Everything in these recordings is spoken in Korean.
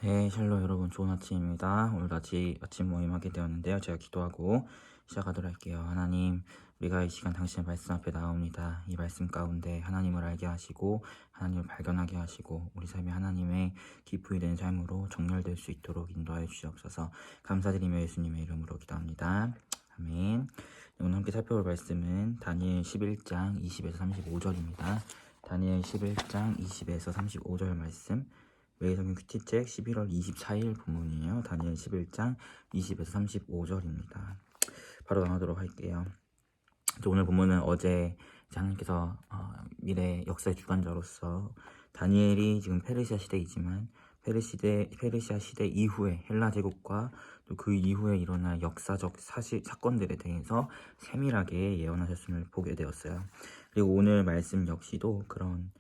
네, 샬롬 여러분, 좋은 아침입니다. 오늘 아침 모임 하게 되었는데요. 제가 기도하고 시작하도록 할게요. 하나님, 우리가 이 시간 당신의 말씀 앞에 나옵니다. 이 말씀 가운데 하나님을 알게 하시고 하나님을 발견하게 하시고 우리 삶이 하나님의 기쁨이 되는 삶으로 정렬될 수 있도록 인도하여 주시옵소서. 감사드리며 예수님의 이름으로 기도합니다. 아멘. 오늘 함께 살펴볼 말씀은 다니엘 11장 20에서 35절입니다. 다니엘 11장 20에서 35절 말씀, 매일성경 큐티책 11월 24일 본문이에요. 다니엘 11장 20에서 35절입니다. 바로 나가도록 할게요. 오늘 본문은 어제 하나님께서 미래 역사의 주관자로서 다니엘이 지금 페르시아 시대이지만 페르시아 시대 이후에 헬라 제국과 또 그 이후에 일어날 역사적 사건들에 대해서 세밀하게 예언하셨음을 보게 되었어요. 그리고 오늘 말씀 역시도 그런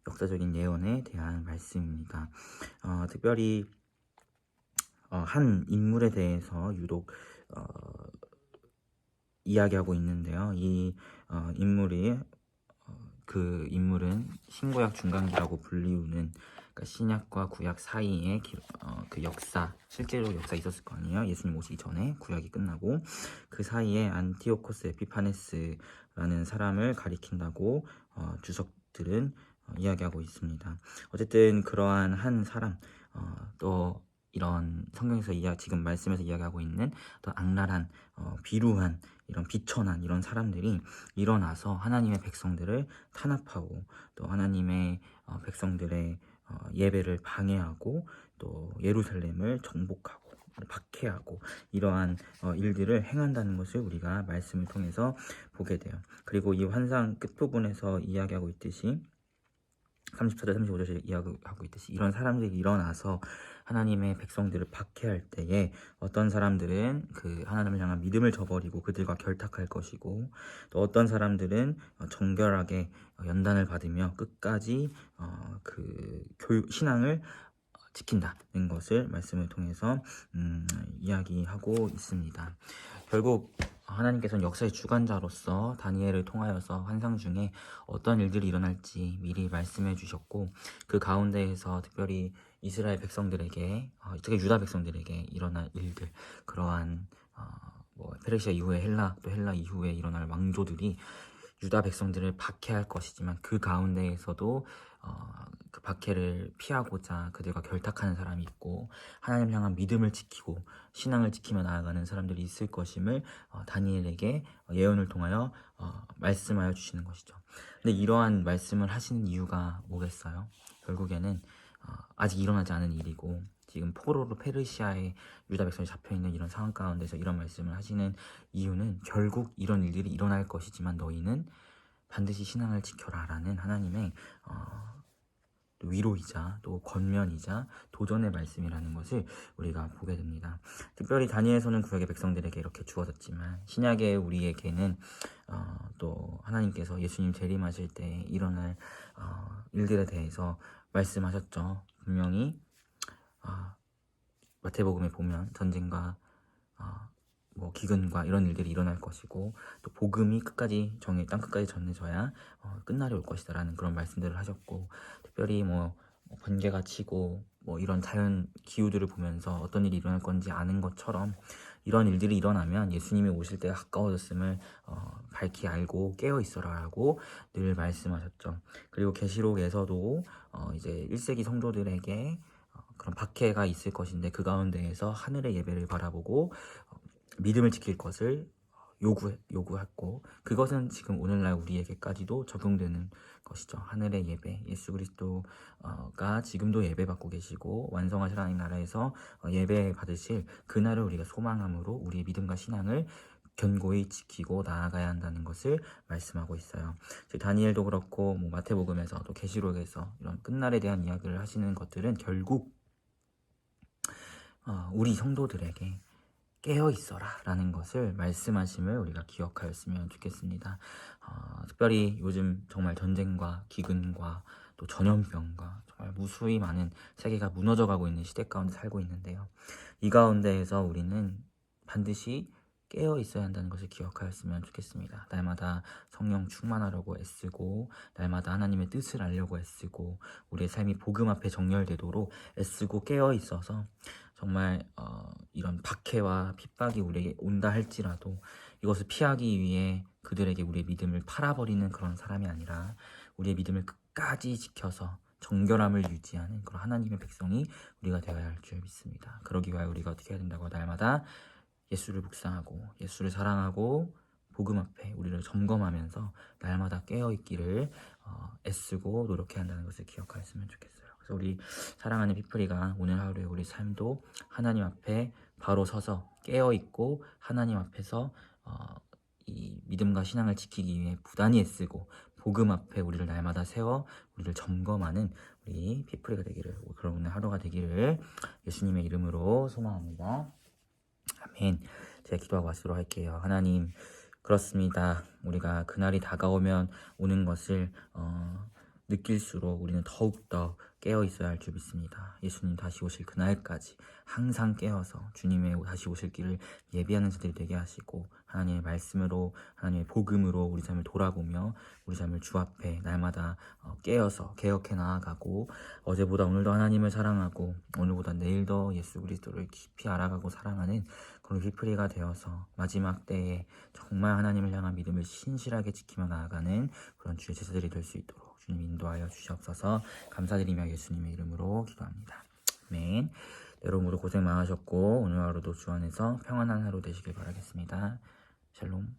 역사적인 예언에 대한 말씀입니다. 특별히 한 인물에 대해서 유독 이야기하고 있는데요. 이 그 인물은 신구약 중간기라고 불리우는, 그러니까 신약과 구약 사이에 그 실제로 역사 있었을 거 아니에요. 예수님 오시기 전에 구약이 끝나고 그 사이에 안티오코스 에피파네스라는 사람을 가리킨다고 주석들은 이야기하고 있습니다. 어쨌든 그러한 한 사람, 또 이런 성경에서 지금 말씀에서 이야기하고 있는 또 악랄한, 비루한, 이런 비천한 이런 사람들이 일어나서 하나님의 백성들을 탄압하고 또 하나님의 백성들의 예배를 방해하고 또 예루살렘을 정복하고 박해하고 이러한 일들을 행한다는 것을 우리가 말씀을 통해서 보게 돼요. 그리고 이 환상 끝부분에서 이야기하고 있듯이 34절 35절에 이야기하고 있듯이 이런 사람들이 일어나서 하나님의 백성들을 박해할 때에 어떤 사람들은 그 하나님을 향한 믿음을 저버리고 그들과 결탁할 것이고, 또 어떤 사람들은 정결하게 연단을 받으며 끝까지 그 신앙을 지킨다는 것을 말씀을 통해서 이야기하고 있습니다. 결국 하나님께서는 역사의 주관자로서 다니엘을 통하여서 환상 중에 어떤 일들이 일어날지 미리 말씀해 주셨고, 그 가운데에서 특별히 이스라엘 백성들에게, 특히 유다 백성들에게 일어날 일들, 그러한 페르시아 이후에 또 헬라 이후에 일어날 왕조들이 유다 백성들을 박해할 것이지만 그 가운데에서도 그 박해를 피하고자 그들과 결탁하는 사람이 있고, 하나님 향한 믿음을 지키고 신앙을 지키며 나아가는 사람들이 있을 것임을 다니엘에게 예언을 통하여 말씀하여 주시는 것이죠. 근데 이러한 말씀을 하시는 이유가 뭐겠어요? 결국에는 아직 일어나지 않은 일이고, 지금 포로로 페르시아의 유다 백성이 잡혀있는 이런 상황 가운데서 이런 말씀을 하시는 이유는 결국 이런 일들이 일어날 것이지만 너희는 반드시 신앙을 지켜라 라는 하나님의 위로이자 또 권면이자 도전의 말씀이라는 것을 우리가 보게 됩니다. 특별히 다니엘서는 구약의 백성들에게 이렇게 주어졌지만 신약의 우리에게는 또 하나님께서 예수님 재림하실 때 일어날 일들에 대해서 말씀하셨죠. 분명히 마태복음에 보면 전쟁과 기근과 이런 일들이 일어날 것이고, 또 복음이 땅 끝까지 전해져야 끝날이 올 것이다 라는 그런 말씀들을 하셨고, 특별히 번개가 치고 이런 자연 기후들을 보면서 어떤 일이 일어날 건지 아는 것처럼 이런 일들이 일어나면 예수님이 오실 때가 가까워졌음을 밝히 알고 깨어 있어라 라고 늘 말씀하셨죠. 그리고 계시록에서도 이제 1세기 성도들에게 그런 박해가 있을 것인데 그 가운데에서 하늘의 예배를 바라보고 믿음을 지킬 것을 요구했고, 그것은 지금 오늘날 우리에게까지도 적용되는 것이죠. 하늘의 예배, 예수 그리스도가 지금도 예배받고 계시고 완성하실 하나님 나라에서 예배 받으실 그날을 우리가 소망함으로 우리의 믿음과 신앙을 견고히 지키고 나아가야 한다는 것을 말씀하고 있어요. 다니엘도 그렇고 마태복음에서 또 계시록에서 이런 끝날에 대한 이야기를 하시는 것들은 결국 우리 성도들에게 깨어 있어라 라는 것을 말씀하심을 우리가 기억하였으면 좋겠습니다. 특별히 요즘 정말 전쟁과 기근과 또 전염병과 정말 무수히 많은 세계가 무너져가고 있는 시대 가운데 살고 있는데요. 이 가운데에서 우리는 반드시 깨어 있어야 한다는 것을 기억하였으면 좋겠습니다. 날마다 성령 충만하려고 애쓰고 날마다 하나님의 뜻을 알려고 애쓰고 우리의 삶이 복음 앞에 정렬되도록 애쓰고 깨어 있어서 정말 이런 박해와 핍박이 우리에게 온다 할지라도 이것을 피하기 위해 그들에게 우리의 믿음을 팔아버리는 그런 사람이 아니라 우리의 믿음을 끝까지 지켜서 정결함을 유지하는 그런 하나님의 백성이 우리가 되어야 할 줄 믿습니다. 그러기 위하여 우리가 어떻게 해야 된다고 날마다 예수를 묵상하고 예수를 사랑하고 복음 앞에 우리를 점검하면서 날마다 깨어있기를 애쓰고 노력해야 한다는 것을 기억하였으면 좋겠어요. 그래서 우리 사랑하는 피플이가 오늘 하루에 우리 삶도 하나님 앞에 바로 서서 깨어있고 하나님 앞에서 이 믿음과 신앙을 지키기 위해 부단히 애쓰고 복음 앞에 우리를 날마다 세워 우리를 점검하는 우리 피플이가 되기를, 그런 오늘 하루가 되기를 예수님의 이름으로 소망합니다. 아멘. 제가 기도하고 마치도록 할게요. 하나님, 그렇습니다. 우리가 그날이 다가오면 오는 것을 느낄수록 우리는 더욱더 깨어 있어야 할 줄 믿습니다. 예수님 다시 오실 그날까지 항상 깨어서 주님의 다시 오실 길을 예비하는 자들이 되게 하시고 하나님의 말씀으로 하나님의 복음으로 우리 삶을 돌아보며 우리 삶을 주 앞에 날마다 깨어서 개혁해 나아가고 어제보다 오늘도 하나님을 사랑하고 오늘보다 내일도 예수 그리스도를 깊이 알아가고 사랑하는 그런 휘프리가 되어서 마지막 때에 정말 하나님을 향한 믿음을 신실하게 지키며 나아가는 그런 주의 제자들이 될 수 있도록 주님 인도하여 주시옵소서. 감사드리며 예수님의 이름으로 기도합니다. 아멘. 여러분 모두 고생 많으셨고 오늘 하루도 주 안에서 평안한 하루 되시길 바라겠습니다. 샬롬.